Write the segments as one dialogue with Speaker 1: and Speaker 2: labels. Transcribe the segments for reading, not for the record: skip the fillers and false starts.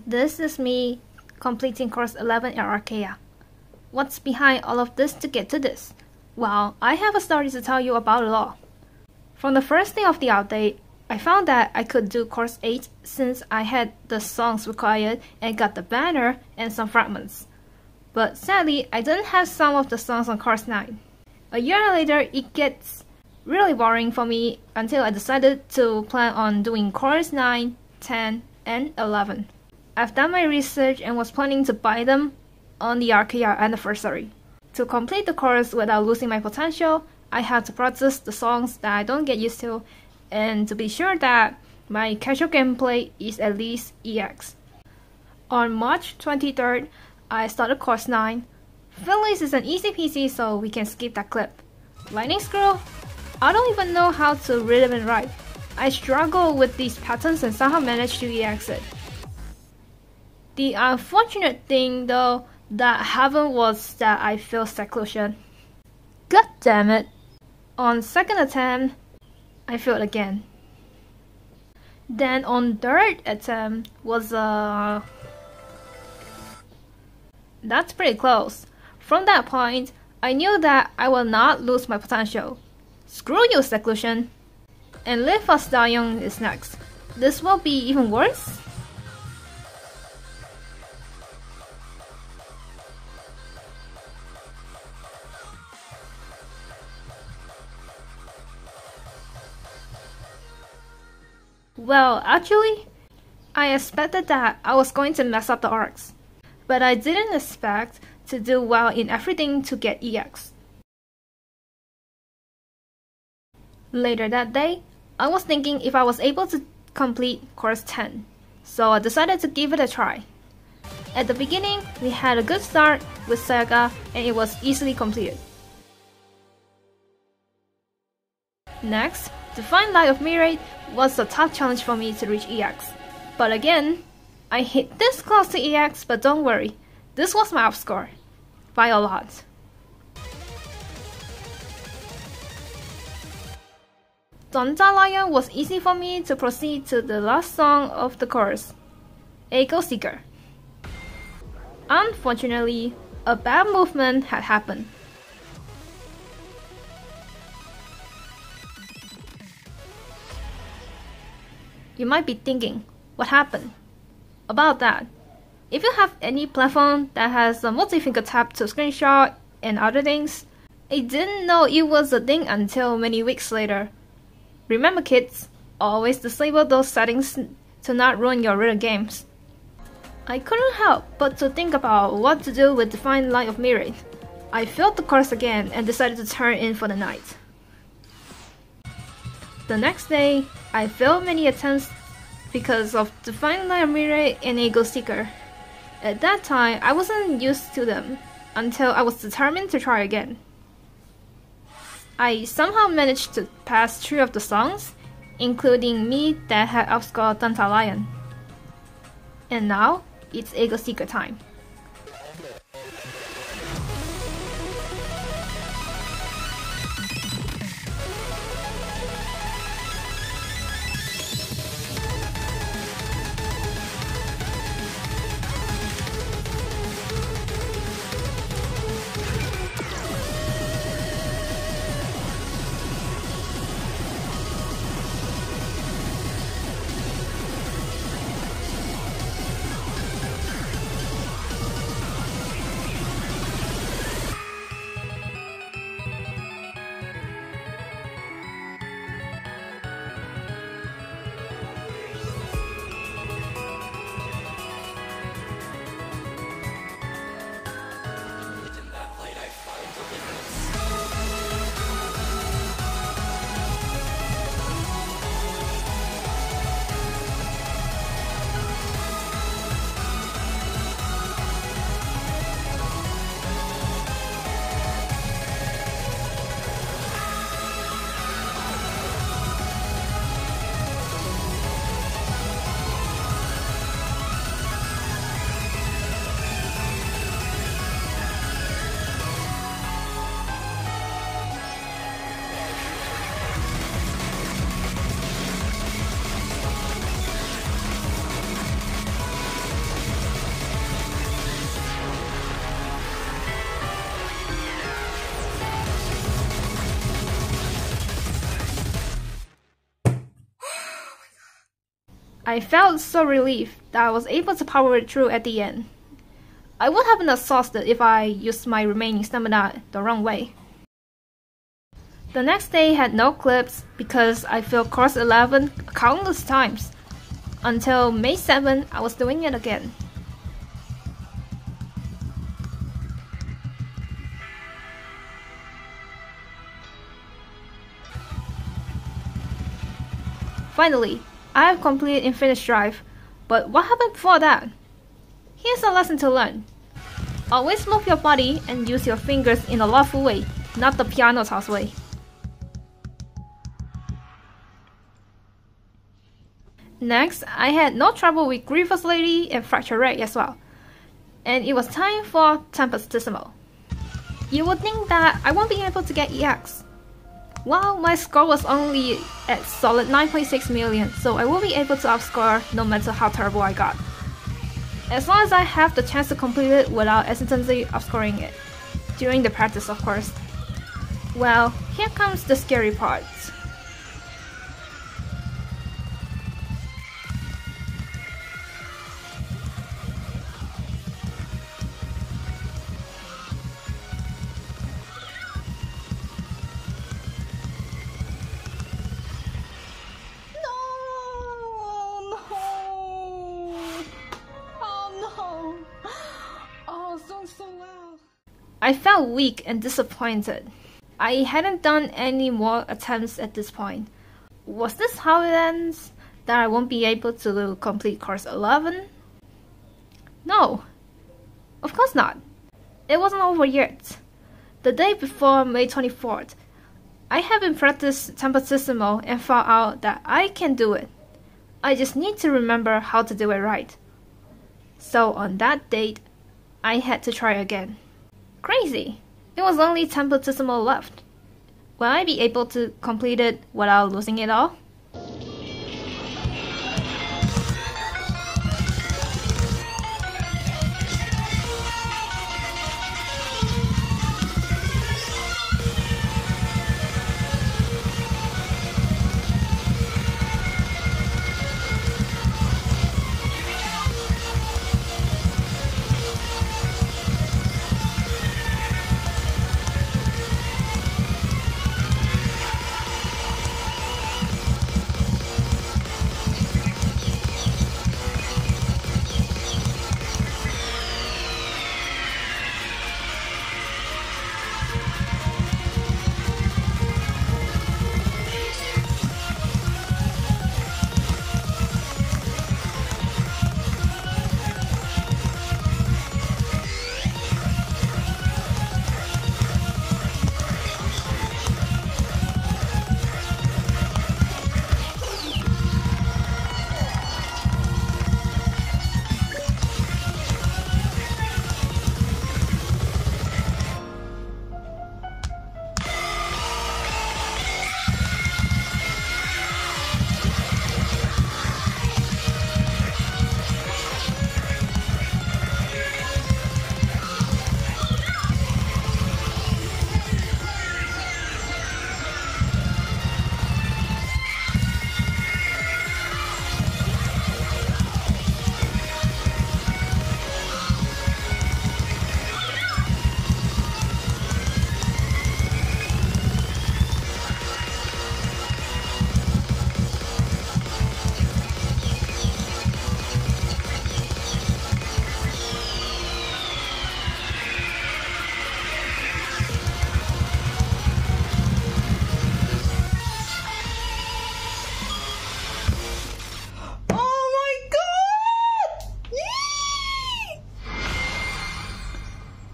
Speaker 1: This is me completing course 11 at Arcaea. What's behind all of this to get to this? Well, I have a story to tell you about it all. From the first day of the update, I found that I could do course 8 since I had the songs required and got the banner and some fragments. But sadly, I didn't have some of the songs on course 9. A year later, it gets really boring for me until I decided to plan on doing course 9, 10, and 11. I've done my research and was planning to buy them on the Arcaea anniversary. To complete the course without losing my potential, I have to practice the songs that I don't get used to, and to be sure that my casual gameplay is at least EX. On March 23rd, I started course 9. Phyllis is an easy peasy, so we can skip that clip. Lightning Screw? I don't even know how to read it and write. I struggle with these patterns and somehow managed to EX it. The unfortunate thing though that happened was that I failed seclusion. God damn it. On second attempt, I failed again. Then on third attempt was that's pretty close. From that point, I knew that I will not lose my potential. Screw you, seclusion. And Live Fast Die Young is next. This will be even worse? Well, actually, I expected that I was going to mess up the arcs, but I didn't expect to do well in everything to get EX. Later that day, I was thinking if I was able to complete course 10, so I decided to give it a try. At the beginning, we had a good start with Saga and it was easily completed. Next, to find Light of Mirate was a tough challenge for me to reach EX. But again, I hit this close to EX, but don't worry, this was my up score. By a lot. Donta Lion was easy for me to proceed to the last song of the course, Echo Seeker. Unfortunately, a bad movement had happened. You might be thinking, what happened? About that, if you have any platform that has a multi-finger tap to screenshot and other things, I didn't know it was a thing until many weeks later. Remember kids, always disable those settings to not ruin your real games. I couldn't help but to think about what to do with Divine Light of Mirate. I failed the course again and decided to turn in for the night. The next day, I failed many attempts because of Divine Light of Mirate and Echo Seeker. At that time, I wasn't used to them until I was determined to try again. I somehow managed to pass 3 of the songs, including me that had outscored Donta Lion. And now, it's Echo Seeker time. I felt so relieved that I was able to power it through at the end. I would have been exhausted if I used my remaining stamina the wrong way. The next day had no clips because I failed course 11 countless times. Until May 7, I was doing it again. Finally, I have completed Infinite Drive, but what happened before that? Here's a lesson to learn. Always move your body and use your fingers in a lawful way, not the piano toss way. Next, I had no trouble with Grievous Lady and Fracture Ray as well, and it was time for Tempestissimo. You would think that I won't be able to get EX. Well, my score was only at solid 9.6 million, so I will be able to outscore no matter how terrible I got. As long as I have the chance to complete it without accidentally outscoring it. During the practice, of course. Well, here comes the scary part. I felt weak and disappointed. I hadn't done any more attempts at this point. Was this how it ends? That I won't be able to complete course 11? No, of course not. It wasn't over yet. The day before May 24th, I have been practicing Tempestissimo and found out that I can do it. I just need to remember how to do it right. So on that date, I had to try again. Crazy! It was only Tempestissimo left. Will I be able to complete it without losing it all?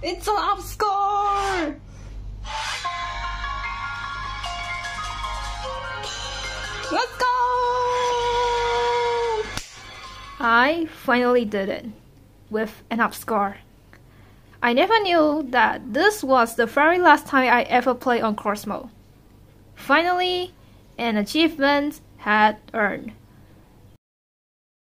Speaker 1: It's an up score! Let's go! I finally did it with an up score. I never knew that this was the very last time I ever played on course mode. Finally, an achievement had earned.